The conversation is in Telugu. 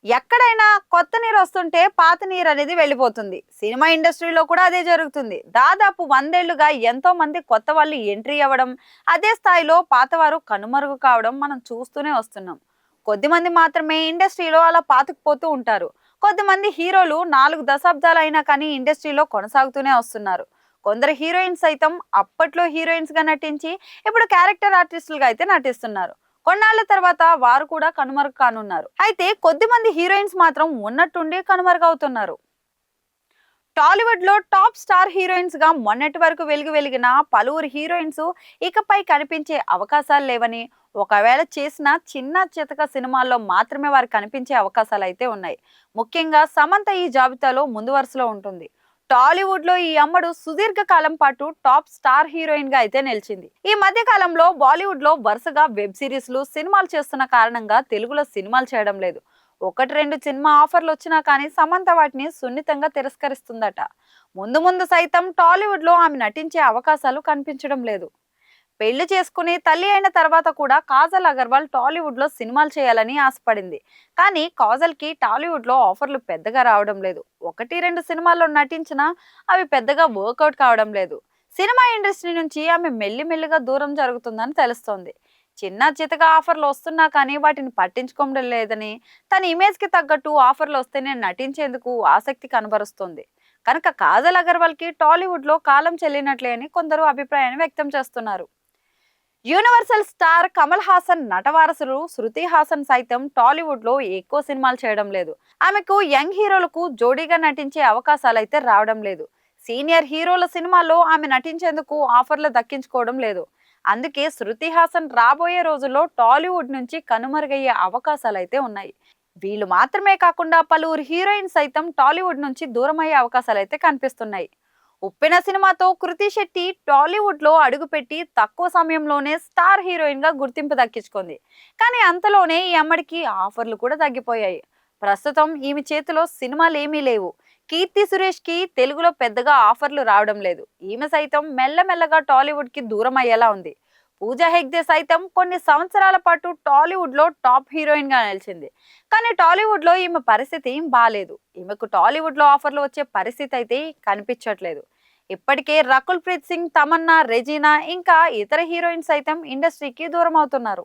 ఎక్కడైనా కొత్త నీరు వస్తుంటే పాత నీరు అనేది వెళ్ళిపోతుంది. సినిమా ఇండస్ట్రీలో కూడా అదే జరుగుతుంది. దాదాపు 100 ఏళ్లుగా ఎంతో మంది కొత్త వాళ్ళు ఎంట్రీ అవ్వడం, అదే స్థాయిలో పాతవారు కనుమరుగు కావడం మనం చూస్తూనే వస్తున్నాం. కొద్దిమంది మాత్రమే ఇండస్ట్రీలో అలా పాతుకుపోతూ ఉంటారు. కొద్దిమంది హీరోలు 4 దశాబ్దాలు అయినా కానీ ఇండస్ట్రీలో కొనసాగుతూనే వస్తున్నారు. కొందరు హీరోయిన్స్ సైతం అప్పట్లో హీరోయిన్స్ గా నటించి ఇప్పుడు క్యారెక్టర్ ఆర్టిస్టులుగా అయితే నటిస్తున్నారు. కొన్నాళ్ల తర్వాత వారు కూడా కనుమరుగు కానున్నారు. అయితే కొద్దిమంది హీరోయిన్స్ మాత్రం ఉన్నట్టుండి కనుమరుగవుతున్నారు. టాలీవుడ్ లో టాప్ స్టార్ హీరోయిన్స్ గా మొన్నటి వరకు వెలిగిన పలువురు హీరోయిన్స్ ఇకపై కనిపించే అవకాశాలు లేవని, ఒకవేళ చేసిన చిన్న చితక సినిమాల్లో మాత్రమే వారు కనిపించే అవకాశాలు అయితే ఉన్నాయి. ముఖ్యంగా సమంత ఈ జాబితాలో ముందు వరుసలో ఉంటుంది. టాలీవుడ్ లో ఈ అమ్మడు సుదీర్ఘ కాలం పాటు టాప్ స్టార్ హీరోయిన్ గా అయితే నిలిచింది. ఈ మధ్య కాలంలో బాలీవుడ్ లో వరుసగా వెబ్ సిరీస్లు సినిమాలు చేస్తున్న కారణంగా తెలుగులో సినిమాలు చేయడం లేదు. ఒకటి రెండు సినిమా ఆఫర్లు వచ్చినా కానీ సమంత వాటిని సున్నితంగా తిరస్కరిస్తుందట. ముందు ముందు సైతం టాలీవుడ్ లో ఆమె నటించే అవకాశాలు కనిపించడం లేదు. పెళ్లి చేసుకుని తల్లి అయిన తర్వాత కూడా కాజల్ అగర్వాల్ టాలీవుడ్ లో సినిమాలు చేయాలని ఆశపడింది. కానీ కాజల్ కి టాలీవుడ్ లో ఆఫర్లు పెద్దగా రావడం లేదు. ఒకటి రెండు సినిమాల్లో నటించినా అవి పెద్దగా వర్కౌట్ కావడం లేదు. సినిమా ఇండస్ట్రీ నుంచి ఆమె మెల్లిమెల్లిగా దూరం జరుగుతుందని తెలుస్తోంది. చిన్న చితగా ఆఫర్లు వస్తున్నా కానీ వాటిని పట్టించుకోవడం లేదని, తన ఇమేజ్ కి తగ్గట్టు ఆఫర్లు వస్తేనే నటించేందుకు ఆసక్తి కనబరుస్తోంది. కనుక కాజల్ అగర్వాల్ కి టాలీవుడ్ లో కాలం చెల్లినట్లే అని కొందరు అభిప్రాయాన్ని వ్యక్తం చేస్తున్నారు. యూనివర్సల్ స్టార్ కమల్ హాసన్ నటవారసులు శృతి హాసన్ సైతం టాలీవుడ్ లో ఎక్కువ సినిమాలు చేయడం లేదు. ఆమెకు యంగ్ హీరోలకు జోడీగా నటించే అవకాశాలు అయితే రావడం లేదు. సీనియర్ హీరోల సినిమాల్లో ఆమె నటించేందుకు ఆఫర్లు దక్కించుకోవడం లేదు. అందుకే శృతి హాసన్ రాబోయే రోజుల్లో టాలీవుడ్ నుంచి కనుమరుగయ్యే అవకాశాలు అయితే ఉన్నాయి. వీళ్ళు మాత్రమే కాకుండా పలువురు హీరోయిన్ సైతం టాలీవుడ్ నుంచి దూరమయ్యే అవకాశాలు అయితే కనిపిస్తున్నాయి. ఉప్పెన సినిమాతో కృతి శెట్టి టాలీవుడ్ లో అడుగుపెట్టి తక్కువ సమయంలోనే స్టార్ హీరోయిన్ గా గుర్తింపు దక్కించుకుంది. కానీ అంతలోనే ఈ అమ్మడికి ఆఫర్లు కూడా తగ్గిపోయాయి. ప్రస్తుతం ఈమె చేతిలో సినిమాలు ఏమీ లేవు. కీర్తి సురేష్ కి తెలుగులో పెద్దగా ఆఫర్లు రావడం లేదు. ఈమె సైతం మెల్లమెల్లగా టాలీవుడ్ కి దూరం అయ్యేలా ఉంది. పూజా హెగ్దే సైతం కొన్ని సంవత్సరాల పాటు టాలీవుడ్ లో టాప్ హీరోయిన్ గా నిలిచింది. కానీ టాలీవుడ్ లో ఈమె పరిస్థితి ఏం బాలేదు. ఈమెకు టాలీవుడ్ లో ఆఫర్లు వచ్చే పరిస్థితి అయితే కనిపించట్లేదు. ఇప్పటికే రకుల్ ప్రీత్ సింగ్, తమన్నా, రెజీనా ఇంకా ఇతర హీరోయిన్స్ సైతం ఇండస్ట్రీకి దూరం అవుతున్నారు.